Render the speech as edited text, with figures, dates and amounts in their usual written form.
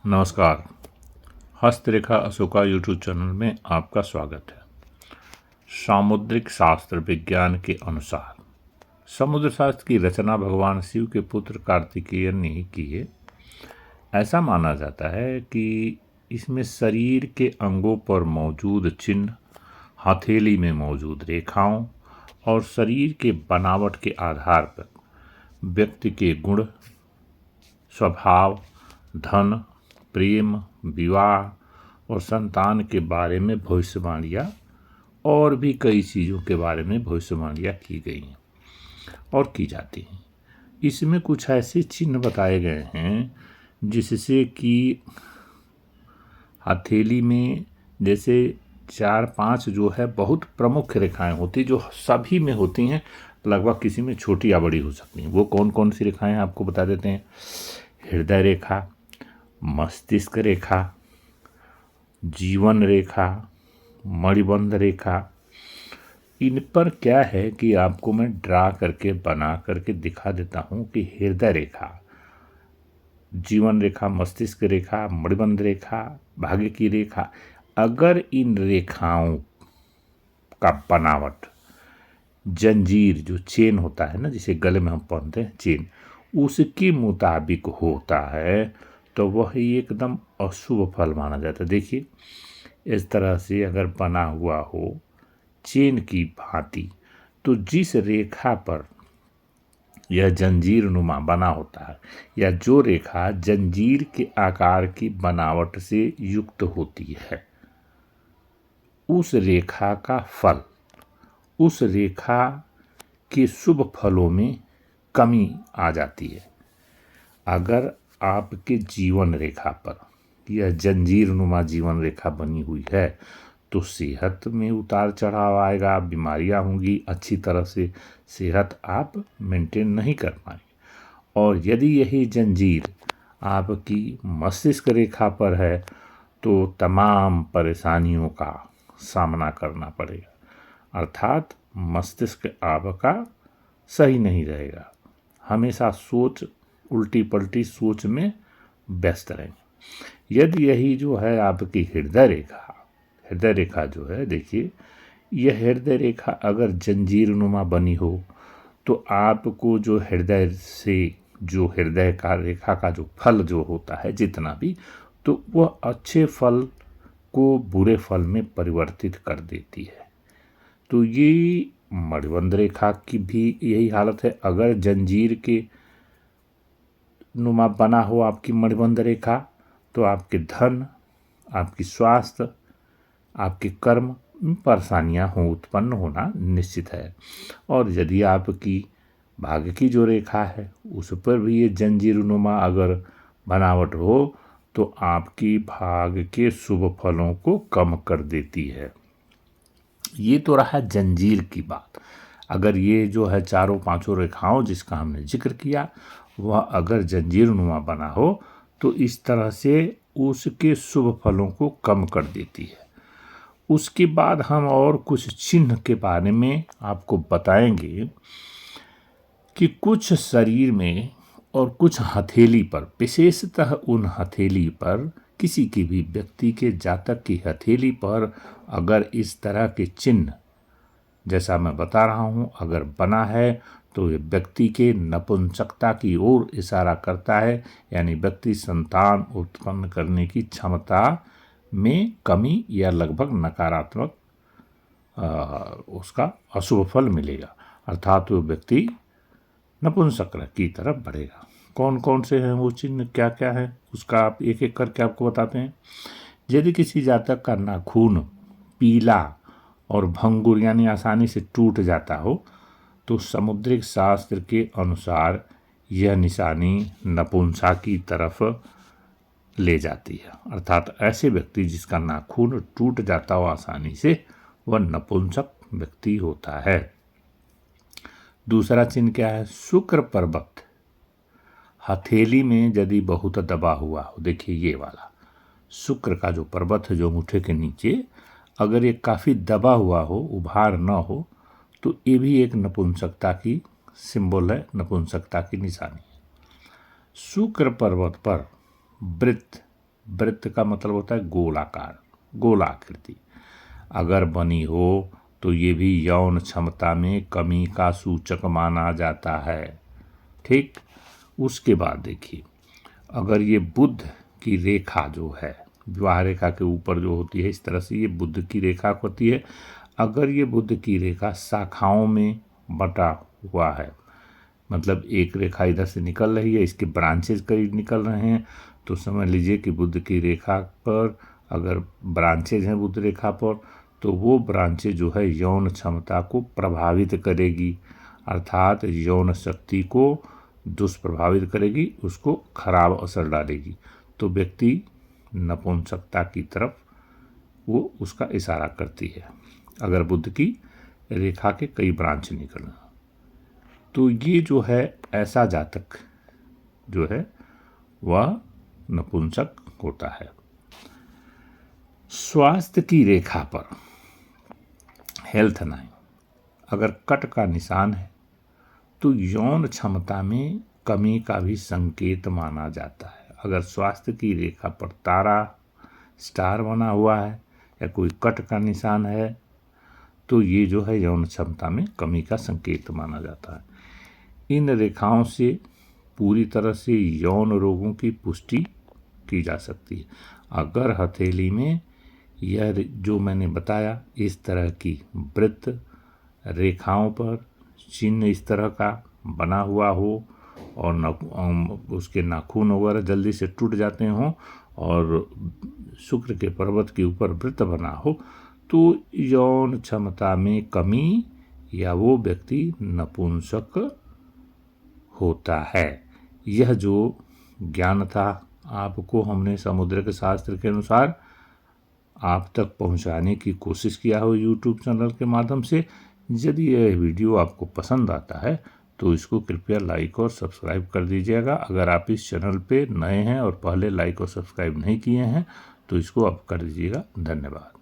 नमस्कार। हस्तरेखा Ashoka YouTube channel में आपका स्वागत है। सामुद्रिक शास्त्र विज्ञान के अनुसार समुद्र शास्त्र की रचना भगवान शिव के पुत्र कार्तिकेय ने की है। ऐसा माना जाता है कि इसमें शरीर के अंगों पर मौजूद चिन्ह, हथेली में मौजूद रेखाओं और शरीर के बनावट के आधार पर व्यक्ति के गुण, स्वभाव, धन, प्रेम, विवाह और संतान के बारे में भविष्यवाणियाँ और भी कई चीज़ों के बारे में भविष्यवाणियाँ की गई हैं और की जाती हैं। इसमें कुछ ऐसे चिन्ह बताए गए हैं जिससे कि हथेली में जैसे 4-5 जो है बहुत प्रमुख रेखाएं होती जो सभी में होती हैं, लगभग किसी में छोटी या बड़ी हो सकती हैं। वो कौन कौन सी रेखाएं आपको बता देते हैं। हृदय रेखा, मस्तिष्क रेखा, जीवन रेखा, मणिबंध रेखा। इन पर क्या है कि आपको मैं ड्रा करके बना करके दिखा देता हूं कि हृदय रेखा, जीवन रेखा, मस्तिष्क रेखा, मणिबंध रेखा, भाग्य की रेखा, अगर इन रेखाओं का बनावट जंजीर जो चेन होता है ना, जिसे गले में हम पहनते हैं चेन, उसके मुताबिक होता है तो वह एकदम अशुभ फल माना जाता है। देखिए, इस तरह से अगर बना हुआ हो चेन की भांति, तो जिस रेखा पर यह जंजीर नुमा बना होता है या जो रेखा जंजीर के आकार की बनावट से युक्त होती है, उस रेखा का फल, उस रेखा के शुभ फलों में कमी आ जाती है। अगर आपके जीवन रेखा पर यह जंजीर नुमा जीवन रेखा बनी हुई है तो सेहत में उतार चढ़ाव आएगा, बीमारियां होंगी, अच्छी तरह से सेहत आप मेंटेन नहीं कर पाएंगे। और यदि यही जंजीर आपकी मस्तिष्क रेखा पर है तो तमाम परेशानियों का सामना करना पड़ेगा, अर्थात मस्तिष्क आपका सही नहीं रहेगा, हमेशा सोच उल्टी पलटी सोच में व्यस्त रहेंगे। यदि यही जो है आपकी हृदय रेखा जो है, देखिए यह हृदय रेखा अगर जंजीर नुमा बनी हो तो आपको जो हृदय से जो हृदय का रेखा का जो फल जो होता है जितना भी, तो वह अच्छे फल को बुरे फल में परिवर्तित कर देती है। तो ये मणिबंध रेखा की भी यही हालत है। अगर जंजीर के नुमा बना हो आपकी मणिबंध रेखा तो आपके धन, आपकी स्वास्थ्य, आपके कर्म में परेशानियां उत्पन्न होना निश्चित है। और यदि आपकी भाग्य की जो रेखा है उस पर भी ये जंजीर नुमा अगर बनावट हो तो आपकी भाग्य के शुभ फलों को कम कर देती है। ये तो रहा जंजीर की बात। अगर ये जो है चारों पांचों रेखाओं जिसका हमने जिक्र किया वह अगर जंजीर नुमा बना हो तो इस तरह से उसके शुभ फलों को कम कर देती है। उसके बाद हम और कुछ चिन्ह के बारे में आपको बताएंगे कि कुछ शरीर में और कुछ हथेली पर, विशेषतः उन हथेली पर, किसी की भी व्यक्ति के जातक की हथेली पर अगर इस तरह के चिन्ह जैसा मैं बता रहा हूँ अगर बना है तो ये व्यक्ति के नपुंसकता की ओर इशारा करता है, यानी व्यक्ति संतान उत्पन्न करने की क्षमता में कमी या लगभग नकारात्मक उसका अशुभ फल मिलेगा, अर्थात वो व्यक्ति नपुंसक की तरफ बढ़ेगा। कौन कौन से हैं वो चिन्ह, क्या क्या है, उसका आप एक एक करके आपको बताते हैं। यदि किसी जातक का नाखून पीला और भंगुर यानी आसानी से टूट जाता हो तो समुद्रिक शास्त्र के अनुसार यह निशानी नपुंसक की तरफ ले जाती है, अर्थात ऐसे व्यक्ति जिसका नाखून टूट जाता हो आसानी से वह नपुंसक व्यक्ति होता है। दूसरा चिन्ह क्या है, शुक्र पर्वत हथेली में यदि बहुत दबा हुआ हो, देखिए ये वाला शुक्र का जो पर्वत है जो अंगूठे के नीचे अगर ये काफ़ी दबा हुआ हो, उभार न हो, तो ये भी एक नपुंसकता की सिंबल है, नपुंसकता की निशानी है। शुक्र पर्वत पर वृत्त, वृत्त का मतलब होता है गोलाकार, गोलाकृति अगर बनी हो तो ये भी यौन क्षमता में कमी का सूचक माना जाता है। ठीक, उसके बाद देखिए, अगर ये बुध की रेखा जो है विवाह रेखा के ऊपर जो होती है, इस तरह से ये बुध की रेखा होती है। अगर ये बुध की रेखा शाखाओं में बटा हुआ है, मतलब एक रेखा इधर से निकल रही है, इसके ब्रांचेज करीब निकल रहे हैं, तो समझ लीजिए कि बुध की रेखा पर अगर ब्रांचेज हैं बुध रेखा पर, तो वो ब्रांचेज जो है यौन क्षमता को प्रभावित करेगी, अर्थात यौन शक्ति को दुष्प्रभावित करेगी, उसको खराब असर डालेगी, तो व्यक्ति नपुंसकता की तरफ वो उसका इशारा करती है। अगर बुध की रेखा के कई ब्रांच निकलना, तो ये जो है ऐसा जातक जो है वह नपुंसक होता है। स्वास्थ्य की रेखा पर हेल्थ 9 अगर कट का निशान है तो यौन क्षमता में कमी का भी संकेत माना जाता है। अगर स्वास्थ्य की रेखा पर तारा स्टार बना हुआ है या कोई कट का निशान है तो ये जो है यौन क्षमता में कमी का संकेत माना जाता है। इन रेखाओं से पूरी तरह से यौन रोगों की पुष्टि की जा सकती है। अगर हथेली में यह जो मैंने बताया इस तरह की वृत्त रेखाओं पर चिन्ह इस तरह का बना हुआ हो और उसके नाखून वगैरह जल्दी से टूट जाते हों और शुक्र के पर्वत के ऊपर वृत्त बना हो, तो यौन क्षमता में कमी या वो व्यक्ति नपुंसक होता है। यह जो ज्ञान था आपको हमने समुद्र के शास्त्र के अनुसार आप तक पहुंचाने की कोशिश किया हो यूट्यूब चैनल के माध्यम से। यदि यह वीडियो आपको पसंद आता है तो इसको कृपया लाइक और सब्सक्राइब कर दीजिएगा। अगर आप इस चैनल पे नए हैं और पहले लाइक और सब्सक्राइब नहीं किए हैं तो इसको आप कर दीजिएगा। धन्यवाद।